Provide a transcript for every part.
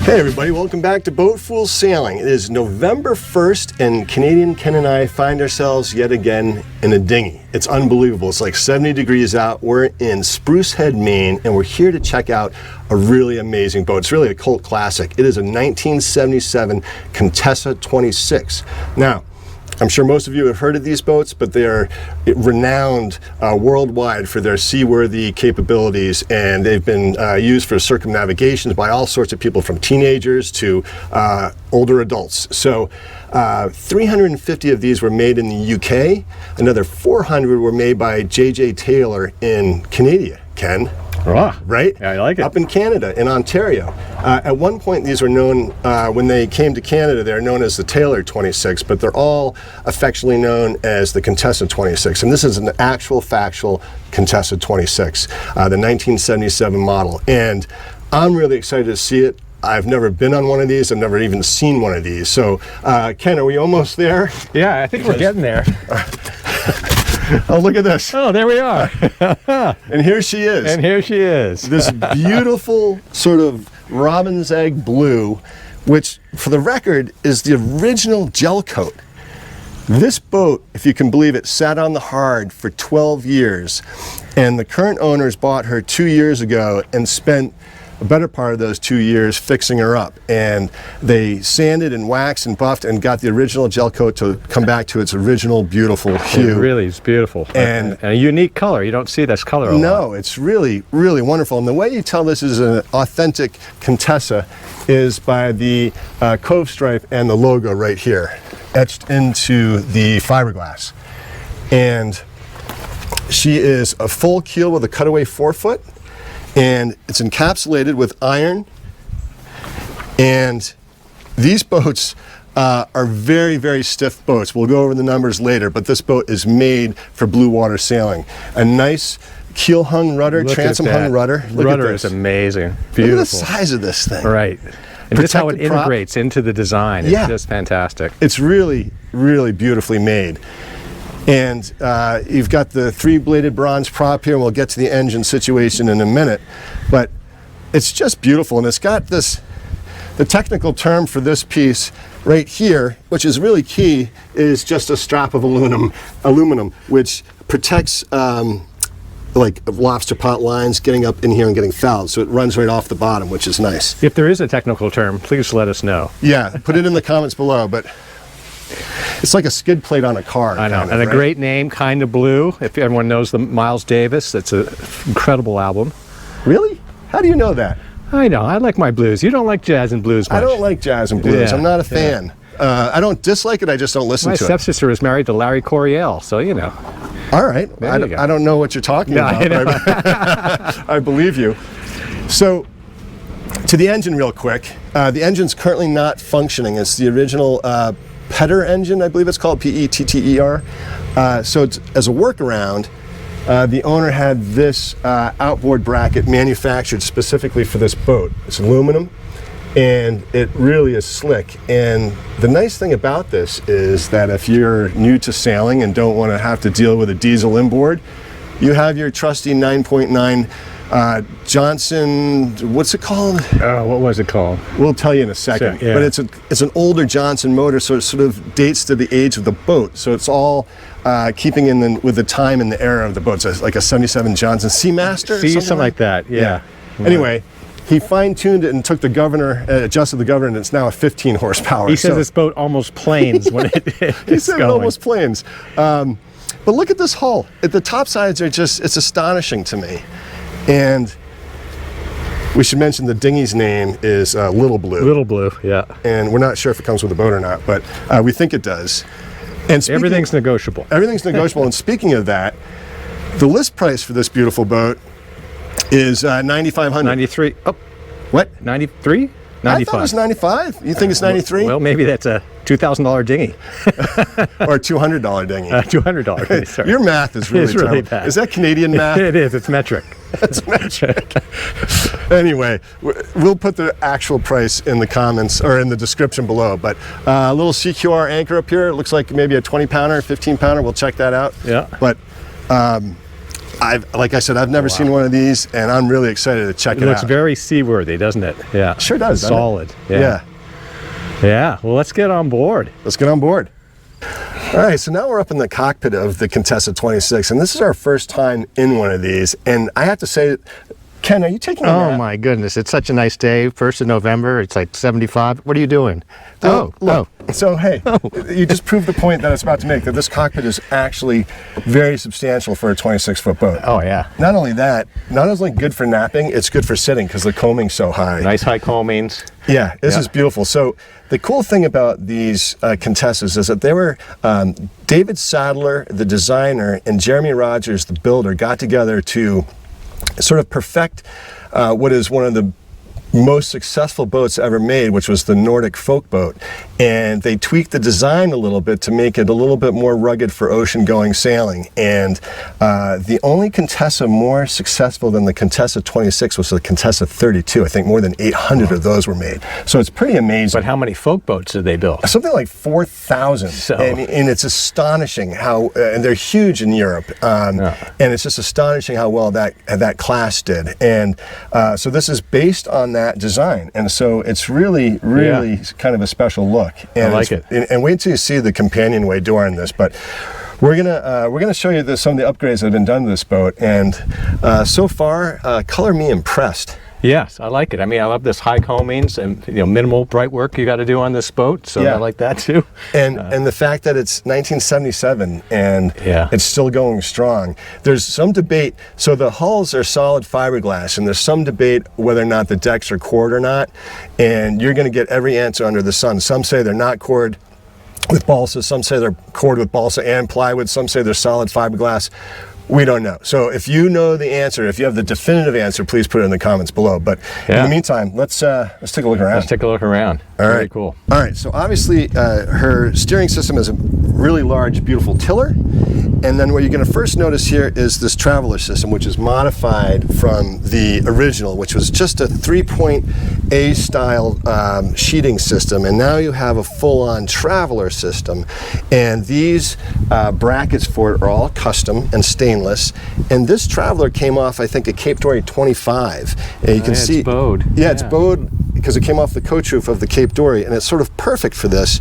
Hey everybody, welcome back to Boat Fool Sailing. It is November 1st and Canadian Ken and I find ourselves yet again in a dinghy. It's unbelievable. It's like 70 degrees out. We're in Spruce Head, Maine, and we're here to check out a really amazing boat. It's really a cult classic. It is a 1977 Contessa 26. Now, I'm sure most of you have heard of these boats, but they are renowned worldwide for their seaworthy capabilities, and they've been used for circumnavigations by all sorts of people, from teenagers to older adults. So 350 of these were made in the UK. Another 400 were made by J.J. Taylor in Canada, Ken. Ah, right? Yeah, I like it. Up in Canada, in Ontario. At one point, these were known, when they came to Canada, they're known as the Taylor 26, but they're all affectionately known as the Contessa 26. And this is an actual, factual Contessa 26, the 1977 model. And I'm really excited to see it. I've never been on one of these. I've never even seen one of these. So, Ken, are we almost there? Yeah, I think we're getting there. Oh, look at this. Oh, there we are. And here she is. And here she is. This beautiful sort of robin's egg blue, which, for the record, is the original gel coat. This boat, if you can believe it, sat on the hard for 12 years. And the current owners bought her 2 years ago and spent a better part of those 2 years fixing her up, and they sanded and waxed and buffed and got the original gel coat to come back to its original beautiful hue. It really is beautiful, and a unique color. You don't see this color a lot. No, it's really, really wonderful. And the way you tell this is an authentic Contessa is by the cove stripe and the logo right here, etched into the fiberglass. And she is a full keel with a cutaway forefoot. And it's encapsulated with iron, and these boats are very, very stiff boats. We'll go over the numbers later, but this boat is made for blue water sailing. A nice keel hung rudder, transom hung rudder. Look rudder is amazing. Beautiful. Look at the size of this thing. Right. And just how it integrates into the design. It's just fantastic. It's really, really beautifully made. And you've got the three-bladed bronze prop here, and we'll get to the engine situation in a minute. But it's just beautiful, and it's got this, the technical term for this piece right here, which is really key, is just a strap of aluminum, which protects like lobster pot lines getting up in here and getting fouled. So it runs right off the bottom, which is nice. If there is a technical term, please let us know. Yeah, put it in the comments below. But it's like a skid plate on a car. I know, and a great name, Kind of Blue. If everyone knows the Miles Davis, it's an incredible album. Really? How do you know that? I know, I like my blues. You don't like jazz and blues much. I don't like jazz and blues. Yeah, I'm not a fan. I don't dislike it, I just don't listen to it. My stepsister was married to Larry Coryell, so you know. All right, I don't know what you're talking about, but I believe you. So, to the engine real quick. The engine's currently not functioning. It's the original Petter engine, I believe it's called, P-E-T-T-E-R. So it's, as a workaround, the owner had this outboard bracket manufactured specifically for this boat. It's aluminum, and it really is slick. And the nice thing about this is that if you're new to sailing and don't want to have to deal with a diesel inboard, you have your trusty 9.9 Johnson, what's it called? What was it called? We'll tell you in a second. Yeah. But it's an older Johnson motor, so it sort of dates to the age of the boat. So it's all keeping in with the time and the era of the boat. So it's like a 77 Johnson Seamaster? Something like that, yeah. Anyway, he fine-tuned it and took the governor, adjusted the governor, and it's now a 15 horsepower. He says this boat almost planes when it he said it almost planes. But look at this hull. The top sides are just, it's astonishing to me. And we should mention the dinghy's name is Little Blue. Little Blue, yeah. And we're not sure if it comes with a boat or not, but we think it does. And everything's negotiable. Everything's negotiable. And speaking of that, the list price for this beautiful boat is $9,500. 93. Oh, what? 93? 95. I thought it was 95. You think it's 93? Well, maybe that's a $2,000 dinghy. Or a $200 dinghy. $200 dinghy, sorry. Your math is really, really bad. Is that Canadian math? It is. It's metric. That's metric. Anyway, we'll put the actual price in the comments or in the description below. But a little CQR anchor up here. It looks like maybe a 20-pounder, 15-pounder. We'll check that out. Yeah. But like I said, I've never seen one of these, and I'm really excited to check it out. It looks very seaworthy, doesn't it? Yeah. Sure does. Solid. Yeah. Yeah. Well, let's get on board. Let's get on board. All right, so now we're up in the cockpit of the Contessa 26, and this is our first time in one of these. And I have to say, Ken, are you taking a nap? Oh my goodness, it's such a nice day. 1st of November, it's like 75. What are you doing? Look. So, hey, you just proved the point that I was about to make, that this cockpit is actually very substantial for a 26-foot boat. Oh, yeah. Not only that, not only good for napping, it's good for sitting because the combing's so high. Nice high combings. Yeah, this is beautiful. So the cool thing about these Contessas is that they were David Sadler, the designer, and Jeremy Rogers, the builder, got together to sort of perfect what is one of the most successful boats ever made, which was the Nordic Folkboat. And they tweaked the design a little bit to make it a little bit more rugged for ocean-going sailing. And the only Contessa more successful than the Contessa 26 was the Contessa 32. I think more than 800 of those were made. So it's pretty amazing. But how many folk boats did they build? Something like 4,000. And it's astonishing how, and they're huge in Europe. And it's just astonishing how well that class did. And so this is based on that design, and so it's really kind of a special look. And I like it. And wait till you see the companionway door in this. But we're gonna show you some of the upgrades that have been done to this boat, and so far, color me impressed. Yes, I like it. I mean, I love this high combings and minimal bright work you got to do on this boat. So I like that too. And the fact that it's 1977 and it's still going strong. There's some debate. So the hulls are solid fiberglass, and there's some debate whether or not the decks are cored or not. And you're going to get every answer under the sun. Some say they're not cored with balsa. Some say they're cored with balsa and plywood. Some say they're solid fiberglass. We don't know. So if you know the answer, if you have the definitive answer, please put it in the comments below. But in the meantime, let's take a look around. Let's take a look around. All right. Very cool. All right. So obviously, her steering system is a really large, beautiful tiller. And then what you're going to first notice here is this traveler system, which is modified from the original, which was just a 3-point A-style sheeting system. And now you have a full-on traveler system. And these brackets for it are all custom and stainless. And this traveler came off, I think, at Cape Dory 25. And you can see it's bowed. Yeah, it's bowed because it came off the coach roof of the Cape Dory, and it's sort of perfect for this.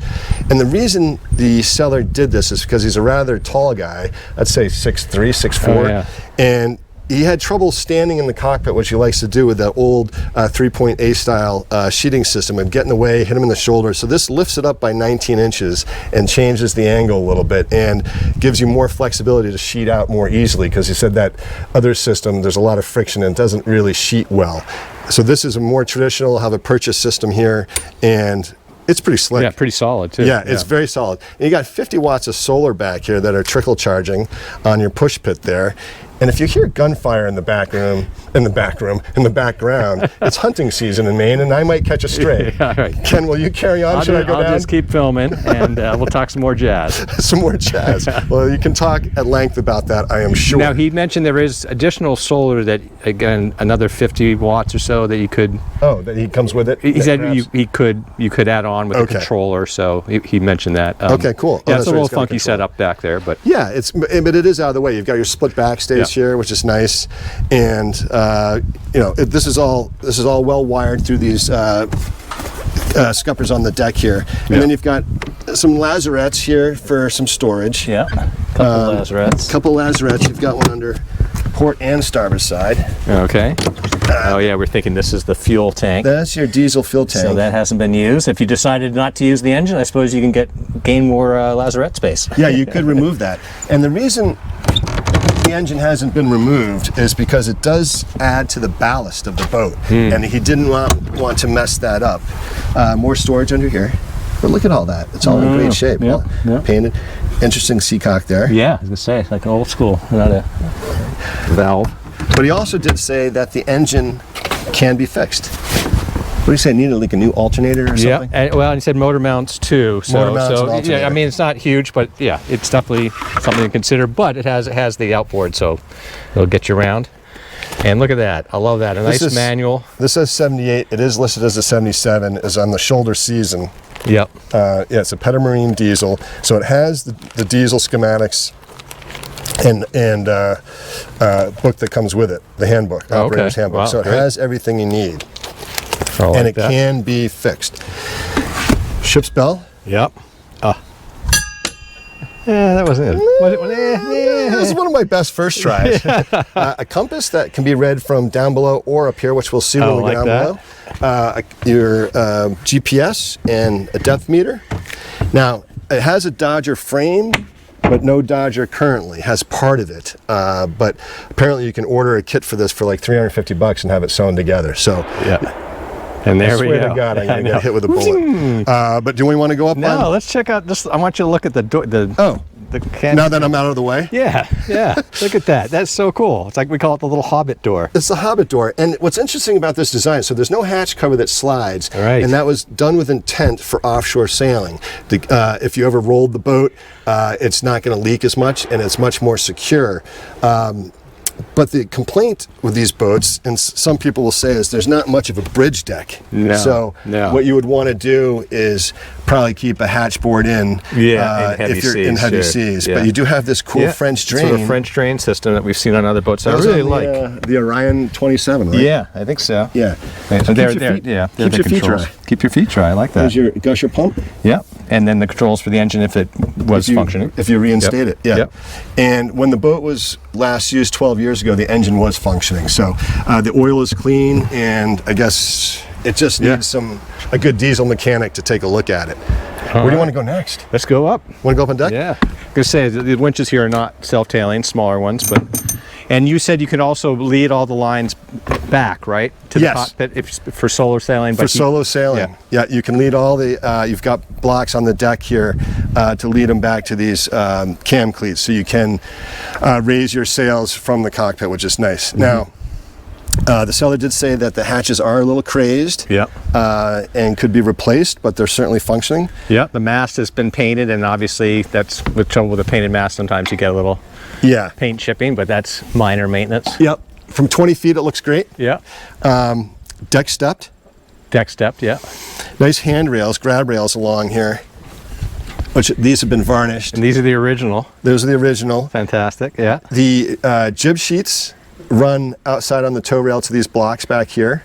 And the reason the seller did this is because he's a rather tall guy, I'd say 6'3", 6'4", and he had trouble standing in the cockpit, which he likes to do with that old 3-point A-style sheeting system, and get in the way, hit him in the shoulder. So this lifts it up by 19 inches and changes the angle a little bit and gives you more flexibility to sheet out more easily, because he said that other system, there's a lot of friction and it doesn't really sheet well. So this is a more traditional, have a purchase system here, and it's pretty slick. Yeah, pretty solid too. Yeah, it's very solid. And you got 50 watts of solar back here that are trickle charging on your push pit there. And if you hear gunfire in the background, it's hunting season in Maine, and I might catch a stray. All right. Ken, will you carry on? Should I go down? I'll just keep filming, and we'll talk some more jazz. Some more jazz. Well, you can talk at length about that, I am sure. Now, he mentioned there is additional solar that, again, another 50 watts or so that you could... Oh, that he comes with it? He said you could add on with the controller, so he mentioned that. Okay, cool. Yeah, it's a little funky setup back there, but... Yeah, but it is out of the way. You've got your split backstage here, which is nice, and this is all well wired through these scuppers on the deck here, and then you've got some lazarettes here for some storage. Yeah, couple lazarettes. You've got one under port and starboard side. Okay. Oh yeah, we're thinking this is the fuel tank. That's your diesel fuel tank. So that hasn't been used. If you decided not to use the engine, I suppose you can gain more lazarette space. Yeah, you could remove that. And the reason the engine hasn't been removed is because it does add to the ballast of the boat, and he didn't want to mess that up. More storage under here, but look at all that. It's all in great shape. Painted. Interesting seacock there. Yeah, I was gonna say, it's like an old school, not a valve. But he also did say that the engine can be fixed. What do you say? Needed like a new alternator or something? Yeah, and he said motor mounts too. Motor mounts and alternator. Yeah, I mean, it's not huge, but yeah, it's definitely something to consider. But it has the outboard, so it'll get you around. And look at that! I love that. A nice manual. This says 78. It is listed as a 77. Is on the shoulder season. Yep. Yeah, it's a Petamarine diesel, so it has the diesel schematics book that comes with it, the handbook, operator's handbook. Wow, so it great. has everything you need, I like and it that. can be fixed. Ship's bell. Yep. Yeah, that wasn't it. This is one of my best first tries. A compass that can be read from down below or up here, which we'll see when we get down below. Your GPS and a depth meter. Now, it has a Dodger frame, but no Dodger currently. Has part of it, but apparently you can order a kit for this for like $350 and have it sewn together. So. Yeah. And there we go. I swear to God, I'm going to get hit with a bullet. But do we want to go up? No, let's check out this. I want you to look at the door. The now that I'm out of the way? Yeah. Look at that. That's so cool. It's like we call it the little Hobbit door. It's the Hobbit door. And what's interesting about this design, so there's no hatch cover that slides. Right. And that was done with intent for offshore sailing. If you ever rolled the boat, it's not going to leak as much, and it's much more secure. But the complaint with these boats, and some people will say, is there's not much of a bridge deck. So what you would want to do is probably keep a hatch board in, in heavy if you're seas, in heavy sure. seas. Yeah. But you do have this cool French drain. Sort of French drain system that we've seen on other boats. I That was really on like. the Orion 27, right? Yeah, I think so. Yeah. So So there, keeps your feet- they're keeps the your feet controls. dry. Keep your feet dry. I like that. There's your gusher pump. Yeah, and then the controls for the engine if it was functioning. If you reinstate it, yeah. Yep. And when the boat was last used 12 years ago, the engine was functioning. So the oil is clean, and I guess it just needs a good diesel mechanic to take a look at it. Where do you want to go next? Let's go up. Want to go up on deck? Yeah. I'm gonna say the winches here are not self-tailing, smaller ones, but. And you said you could also lead all the lines back, right, to the cockpit for solar sailing. For solo sailing, yeah, you can lead all the. You've got blocks on the deck here to lead them back to these cam cleats, so you can raise your sails from the cockpit, which is nice. Now, the seller did say that the hatches are a little crazy, and could be replaced, but they're certainly functioning. Yeah, the mast has been painted, and obviously that's with trouble with a painted mast. Sometimes you get a little paint chipping, but that's minor maintenance. Yep. From 20 feet, it looks great. Yeah. Deck stepped. Deck stepped, yeah. Nice handrails, grab rails along here, which these have been varnished. And these are the original. Those are the original. Fantastic, yeah. The jib sheets run outside on the tow rail to these blocks back here,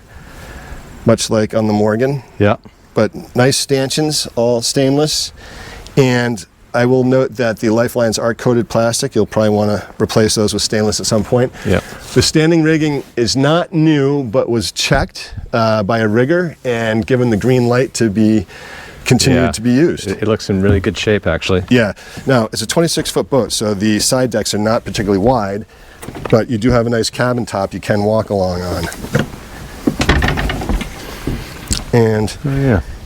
much like on the Morgan. Yeah. But nice stanchions, all stainless. And I will note that the lifelines are coated plastic. You'll probably want to replace those with stainless at some point. Yeah. The standing rigging is not new, but was checked by a rigger and given the green light to be continued to be used. It looks in really good shape, actually. Yeah. Now, it's a 26-foot boat, so the side decks are not particularly wide, but you do have a nice cabin top you can walk along on. And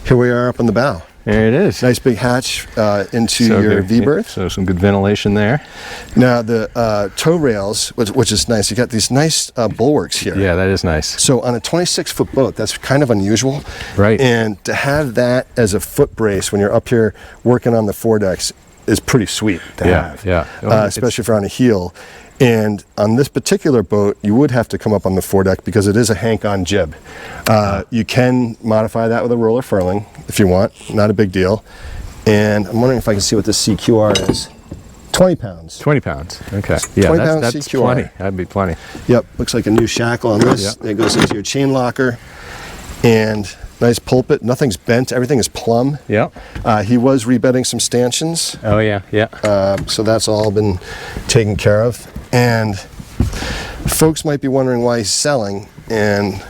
here we are up on the bow. There it is. Nice big hatch into your V-berth. So some good ventilation there. Now the tow rails, which is nice, you got these nice bulwarks here. Yeah, that is nice. So on a 26-foot boat, that's kind of unusual. Right. And to have that as a foot brace when you're up here working on the foredecks is pretty sweet to have. Yeah. Especially if you're on a heel. And on this particular boat, you would have to come up on the foredeck because it is a hank-on jib. You can modify that with a roller furling if you want, not a big deal. And I'm wondering if I can see what this CQR is. 20 pounds. 20 pounds. Okay. Yeah, 20 pounds that's CQR. plenty. That'd be plenty. Yep, looks like a new shackle on this. It goes into your chain locker. And nice pulpit. Nothing's bent. Everything is plumb. Yeah. He was rebedding some stanchions. Oh, yeah. So that's all been taken care of. And folks might be wondering why he's selling, and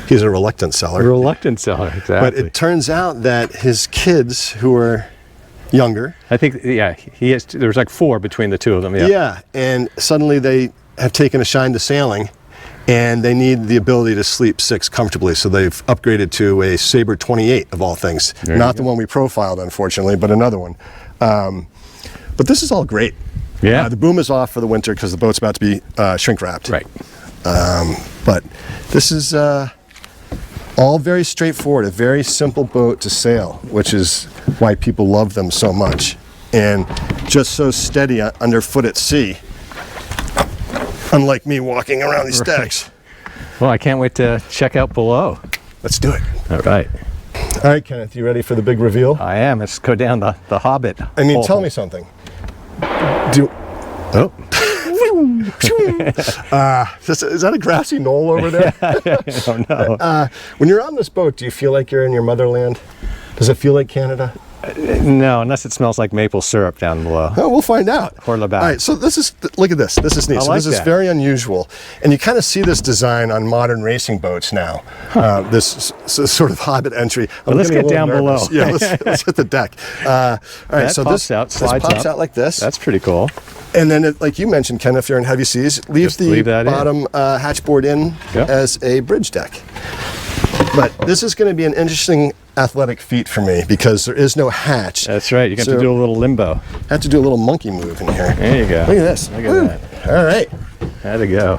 he's a reluctant seller. Exactly. But it turns out that his kids, who are younger, I think, he has. There's like 4 between the two of them. Yeah, and suddenly they have taken a shine to sailing, and they need the ability to sleep 6 comfortably. So they've upgraded to a Sabre 28 of all things. Not the one we profiled, unfortunately, but another one. But this is all great. Yeah. The boom is off for the winter because the boat's about to be shrink wrapped. Right. But this is all very straightforward, a very simple boat to sail, which is why people love them so much. And just so steady underfoot at sea, unlike me walking around these decks. Well, I can't wait to check out below. Let's do it. All right. All right, Kenneth, you ready for the big reveal? I am. Let's go down the Hobbit. I mean, tell me something. Do Oh. Is that a grassy knoll over there? I don't know. When you're on this boat, do you feel like you're in your motherland? Does it feel like Canada? No, unless it smells like maple syrup down below. Oh, we'll find out. Or Labatt. All right, so this is, look at this. This is neat. I So like this is that. very unusual. And you kind of see this design on modern racing boats now. This sort of hobbit entry. Well, let's getting get a little down nervous. below. Yeah, let's hit the deck. All right, That so pops out, slides this pops up. out like this. That's pretty cool. And then, like you mentioned, Ken, if you're in heavy seas, leave the that in. bottom hatchboard in Yep. as a bridge deck. But this is going to be an interesting athletic feat for me because there is no hatch. That's right. You got So- to do a little limbo. I have to do a little monkey move in here. There you go. Look at this. Look at Woo. that. All right. How'd it go?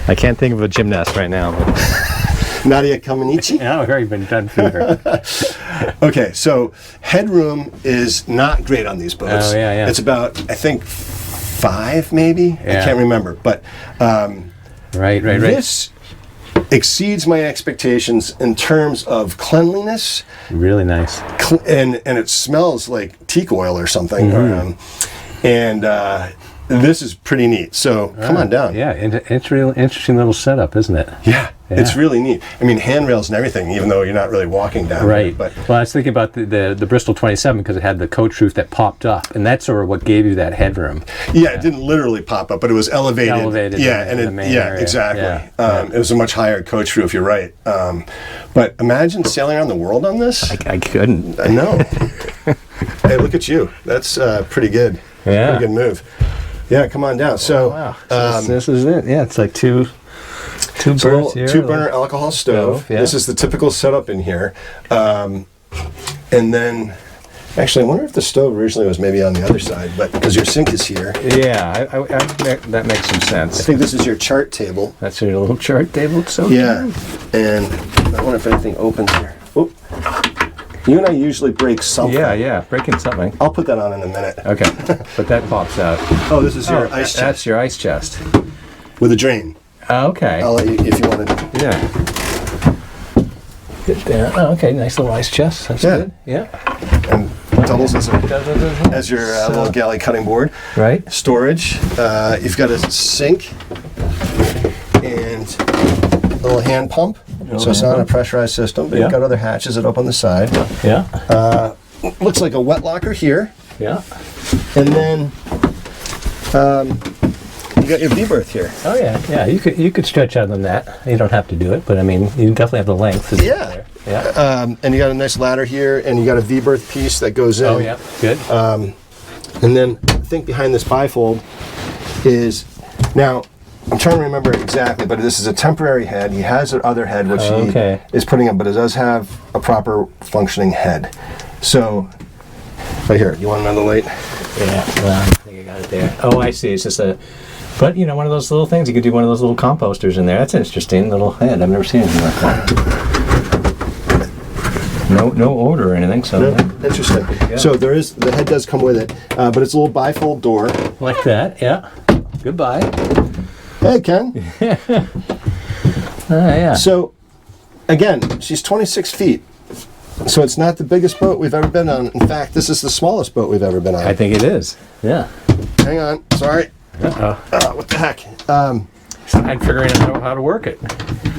I can't think of a gymnast right now. But Nadia Kamenichi. I've already been done fever. Okay, so headroom is not great on these boats. Oh, yeah, yeah. It's about, I think, 5 maybe. Yeah. I can't remember. But Right. this exceeds my expectations in terms of cleanliness. Really nice. And it smells like teak oil or something. Mm-hmm. This is pretty neat. So come on down. Yeah, it's really interesting little setup, isn't it? Yeah, Yeah. it's really neat. I mean, handrails and everything, even though you're not really walking down. Right. There, but Well, I was thinking about the Bristol 27 because it had the coach roof that popped up, and that's sort of what gave you that headroom. yeah, it didn't literally pop up, but it was elevated. Elevated Yeah, in and the it. main Yeah, area. exactly. Yeah. It was a much higher coach roof. You're right. But imagine sailing around the world on this. I couldn't. I know. Hey, look at you. That's pretty good. Yeah. Pretty good move. Yeah, come on down. So, Wow. So this is it. Yeah, it's like two it's a little burns here. 2-burner alcohol stove. Yeah. This is the typical setup in here. And then, actually, I wonder if the stove originally was maybe on the other side, but because your sink is here. Yeah, that makes some I sense. think this is your chart table. That's your little chart table. It's so Yeah. cute. And I wonder if anything opens here. Oop. You and I usually break something. Yeah, breaking something. I'll put that on in a minute. Okay, but that pops out. Oh, this is your ice That's chest your ice chest. with a drain. Okay. I'll let you, if you want to. Yeah. Get down. Oh, okay, nice little ice chest. That's Yeah. good. Yeah. And doubles as your little galley cutting board. Right. Storage. You've got a sink and a little hand pump. So it's not a pressurized system, but Yeah. you've got other hatches that open the side. Yeah. Looks like a wet locker here. Yeah. And then you got your V-berth here. Oh yeah. Yeah. You could stretch out on that. You don't have to do it, but I mean, you definitely have the length. to Yeah. there. Yeah. And you got a nice ladder here, and you got a V-berth piece that goes in. Oh yeah. Good. And then I think behind this bifold is, now I'm trying to remember exactly, but this is a temporary head. He has an other head which Okay. he is putting up, but it does have a proper functioning head. So, right here, you want another light? Yeah. Well, I think I got it there. Oh, I see. It's just a. But you know, one of those little things. You could do one of those little composters in there. That's an interesting little head. I've never seen anything like that. No odor or anything. So No? Interesting. So the head does come with it, but it's a little bifold door. like that. Yeah. Goodbye. Hey, Ken. Yeah. So, again, she's 26 feet. So it's not the biggest boat we've ever been on. In fact, this is the smallest boat we've ever been on. I think it is. Yeah. Hang on. Sorry. Uh-oh. What the heck? I'm figuring out how to work it.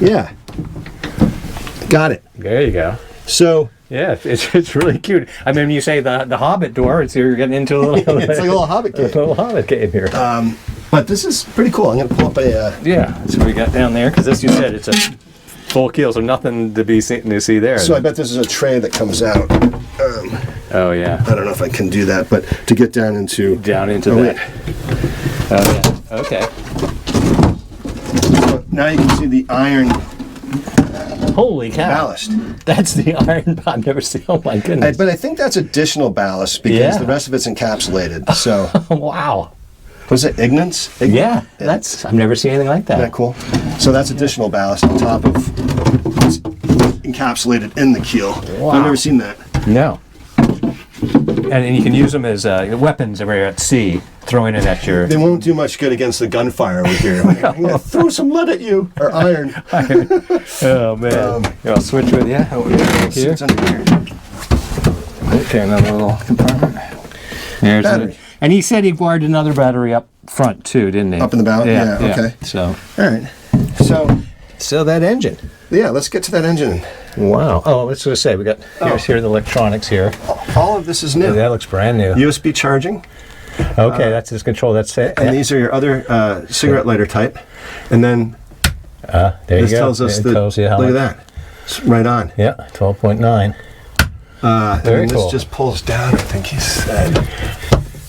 Yeah. Got it. There you go. So Yeah, it's really cute. I mean, when you say the Hobbit door, you're getting into a little, it's like a little hobbit a cave. little Hobbit cave here. But this is pretty cool. I'm going to pull up a... Yeah, that's what we got down there, because as you said, it's a full keel, so nothing to be seen, to see there. so I bet this is a tray that comes out. Oh, yeah. I don't know if I can do that, but to get down into... Down into Oh, that. wait. Oh, yeah. Okay. So now you can see the iron Holy cow. ballast. That's the iron. I've never seen. Oh, my goodness. But I think that's additional ballast because Yeah. the rest of it's encapsulated. So, Wow. was it Ignance? Yeah, that's. I've never seen anything like that. Isn't that cool? So that's additional ballast on top of what's encapsulated in the keel. Wow. I've never seen that. No. And you can use them as weapons when you're at sea, throwing it at your. They won't do much good against the gunfire over here. Like, I'm going to throw some lead at you, or iron. Oh man! I'll switch with you. Let's see what's under here. Okay, another little compartment. There's Battery. and he said he wired another battery up front too, didn't he? Up in the bow? Yeah, okay. So, all right. So that engine. Yeah, let's get to that engine. Wow. Oh, I was going to say, we got, here's the electronics here. All of this is new. Yeah, that looks brand new. USB charging. Okay, that's his control. That's it. And these are your other cigarette lighter type. And then there you go. This tells us that, look at that. It's right on. Yeah, 12.9. Very cool. This just pulls down, I think he said.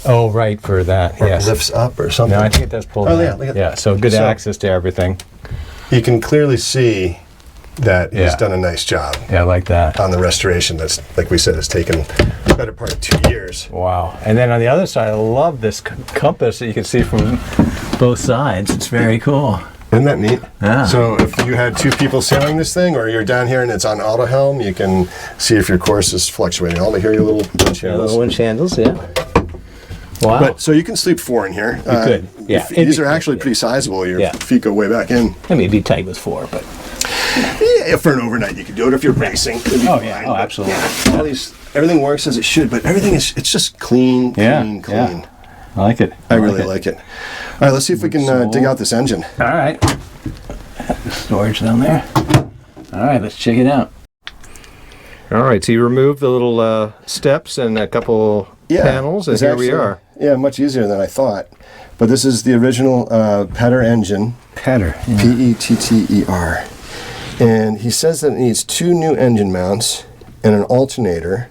Oh, right, for that, Or yes. lifts up or something. No, I think it does pull down. Oh, yeah, look at that. So good access to everything. You can clearly see that he's done a nice job. Yeah, I like that. On the restoration that's, like we said, has taken the better part of 2 years. Wow. And then on the other side, I love this compass that you can see from both sides. It's very cool. Isn't that neat? Yeah. So if you had two people sailing this thing, or you're down here and it's on auto helm, you can see if your course is fluctuating. I'll hear your little winch handles. Little winch handles, yeah. Wow. But so you can sleep 4 in here. You could, yeah. These are actually pretty sizable. Your feet go way back in. I mean, it'd be tight with 4, but yeah, for an overnight you could do it if you're racing. Oh yeah, oh absolutely. Yeah, all these, everything works as it should, but everything is, it's just clean. Yeah. I like it. I really like it. All right, let's see if we can dig out this engine. All right. Storage down there. All right, let's check it out. All right, so you remove the little steps and a couple panels, and here we are. Yeah, much easier than I thought. But this is the original Petter engine. Petter. Yeah. P-E-T-T-E-R. And he says that it needs 2 new engine mounts and an alternator.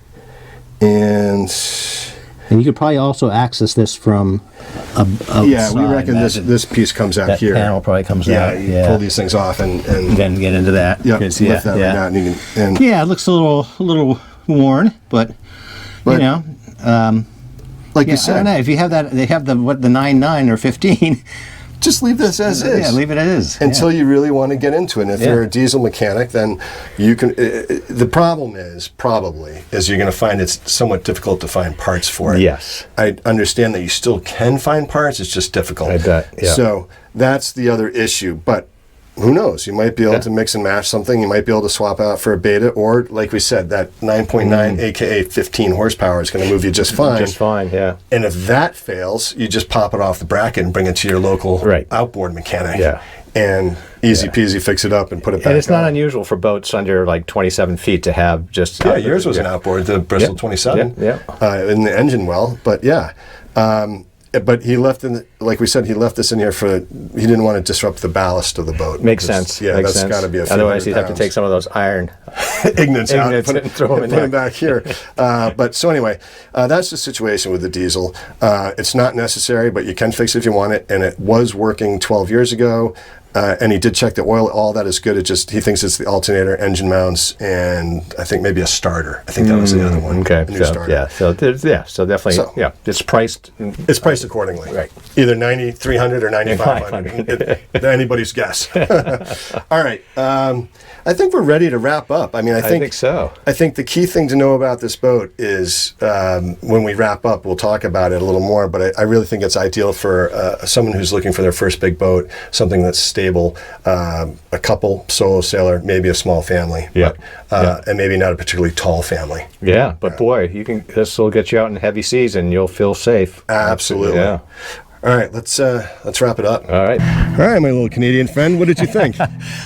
And you could probably also access this from yeah, we reckon this piece comes out here. That panel probably comes out. Yeah, you pull these things off and then get into that. Yep, lift that right out. And yeah, it looks a little worn, but you know, like you said, I don't know, if you have that, they have the 9.9 or 15. Just leave this as is. Yeah, leave it as is. Until you really want to get into it. And if you're a diesel mechanic, then you can... the problem is, probably, is you're going to find it's somewhat difficult to find parts for it. Yes. I understand that you still can find parts, it's just difficult. I bet, yeah. So that's the other issue. But who knows? You might be able to mix and match something. You might be able to swap out for a beta, or, like we said, that 9.9, aka 15 horsepower is going to move you just fine. Just fine, yeah. And if that fails, you just pop it off the bracket and bring it to your local outboard mechanic. Yeah. And easy peasy fix it up and put it back on. And it's not unusual for boats under like 27 feet to have just... Yeah, yours was an outboard, the Bristol 27. Yeah. In the engine well, but yeah. But he left like we said, he left this in here for, he didn't want to disrupt the ballast of the boat. Makes sense. Yeah, that's got to be a few Otherwise, he'd have to pounds. take some of those iron Ignits out and throw them in put them back here. But so anyway, that's the situation with the diesel. It's not necessary, but you can fix it if you want it. And it was working 12 years ago. And he did check the oil, all that is good. It just, he thinks it's the alternator, engine mounts, and I think maybe a starter. I think that was the other one. Okay. A new starter. Yeah. So definitely, it's priced. It's priced accordingly. Right. Either 9,300 or 9,500. Anybody's guess. All right. I think we're ready to wrap up. I mean, I think so. I think the key thing to know about this boat is when we wrap up, we'll talk about it a little more, but I really think it's ideal for someone who's looking for their first big boat, something that's stable, a couple, solo sailor, maybe a small family, and maybe not a particularly tall family. Yeah, but boy, this will get you out in heavy seas and you'll feel safe. Absolutely. Yeah. All right, let's wrap it up. All right. All right, my little Canadian friend, what did you think?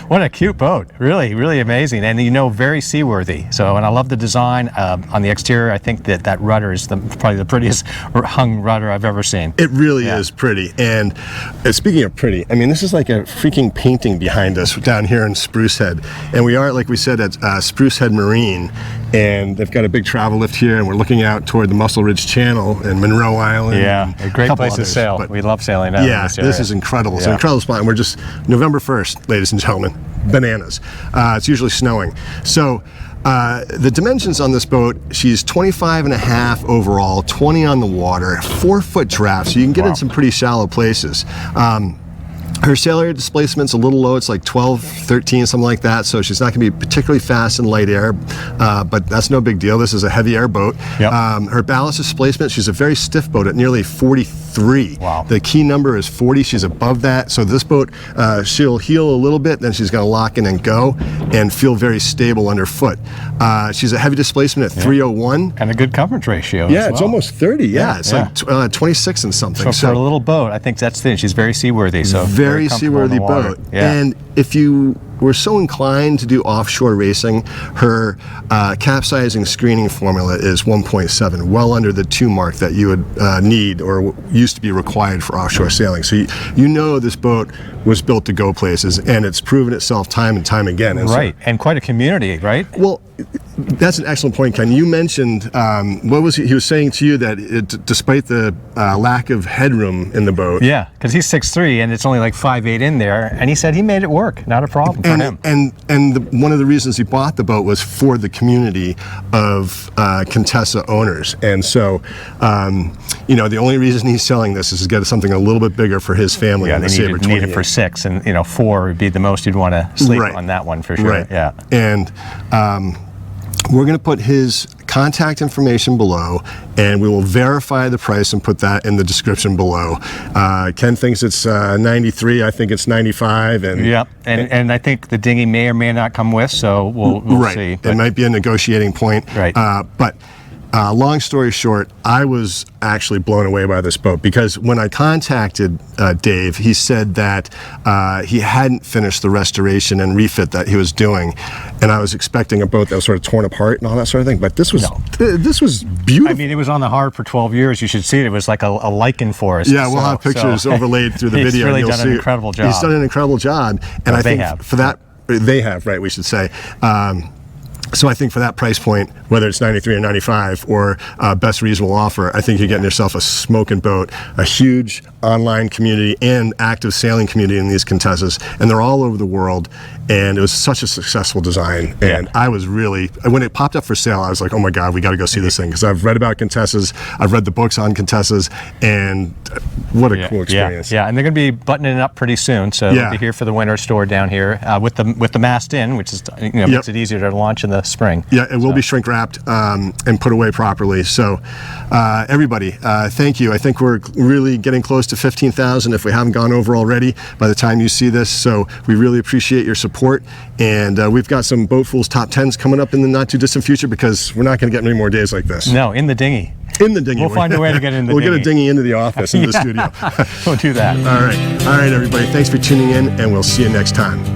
What a cute boat. Really, really amazing. And very seaworthy. So, and I love the design. On the exterior, I think that rudder is probably the prettiest hung rudder I've ever seen. It really is pretty. And speaking of pretty, I mean, this is like a freaking painting behind us down here in Spruce Head. And we are, like we said, at Spruce Head Marine. And they've got a big travel lift here, and we're looking out toward the Muscle Ridge Channel and Monroe Island. Yeah, a great place to sail. We love sailing down this area. This is incredible. It's an incredible spot. And we're just November 1st, ladies and gentlemen. Bananas. It's usually snowing. So the dimensions on this boat, she's 25 and a half overall, 20 on the water, 4-foot draft, so you can get in some pretty shallow places. Her sail area displacement's a little low. It's like 12, 13, something like that. So she's not going to be particularly fast in light air, but that's no big deal. This is a heavy air boat. Yep. Her ballast displacement, she's a very stiff boat at nearly 43. Wow. The key number is 40. She's above that. So this boat, she'll heel a little bit, then she's going to lock in and go and feel very stable underfoot. She's a heavy displacement at 301. And a good coverage ratio. Yeah, as it's well. almost 30. Yeah, it's like 26 and something. So for a little boat, I think that's the thing. She's very seaworthy. So very comfortable in seaworthy the water. boat. Yeah. And if you were so inclined to do offshore racing, her capsizing screening formula is 1.7, well under the 2 mark that you would need or used to be required for offshore sailing. So you know this boat was built to go places, and it's proven itself time and time again. And Right, and quite a community, right? Well, that's an excellent point, Ken. You mentioned, what was he was saying to you that despite the lack of headroom in the boat. Yeah, because he's 6'3", and it's only like 5'8" in there, and he said he made it work, not a problem for him. And one of the reasons he bought the boat was for the community of Contessa owners. And so, the only reason he's selling this is to get something a little bit bigger for his family. Yeah, in the they Sabre need it for 6, and 4 would be the most you'd want to sleep on that one for sure. Right. Yeah. And we're going to put his contact information below, and we will verify the price and put that in the description below. Ken thinks it's 93. I think it's 95. And yeah, and I think the dinghy may or may not come with, so we'll see. It might be a negotiating point. Right. But long story short, I was actually blown away by this boat because when I contacted Dave, he said that he hadn't finished the restoration and refit that he was doing, and I was expecting a boat that was sort of torn apart and all that sort of thing. But this was this was beautiful. I mean, it was on the hard for 12 years. You should see it. It was like a lichen forest. Yeah, we'll have pictures overlaid through the he's video. Really and you'll done see an incredible job. He's done an incredible job, and I think for that they have, right? We should say. So I think for that price point, whether it's 93 or 95 or best reasonable offer, I think you're getting yourself a smoking boat, a huge online community and active sailing community in these Contessas, and they're all over the world. And it was such a successful design. And I was really, when it popped up for sale, I was like, oh my God, we got to go see this thing. Because I've read about Contessas, I've read the books on Contessas, and what a cool experience. Yeah, and they're going to be buttoning it up pretty soon. So they'll be here for the winter store down here with the mast in, which is makes it easier to launch in the spring. Yeah, it will be shrink wrapped and put away properly. So everybody, thank you. I think we're really getting close to 15,000 if we haven't gone over already by the time you see this. So we really appreciate your support. And we've got some Boatfuls top 10s coming up in the not too distant future because we're not going to get many more days like this. No, in the dinghy. In the dinghy. We'll find a way to get in the dinghy. dinghy. We'll get a dinghy into the office, into the studio. We'll do that. All right, everybody. Thanks for tuning in, and we'll see you next time.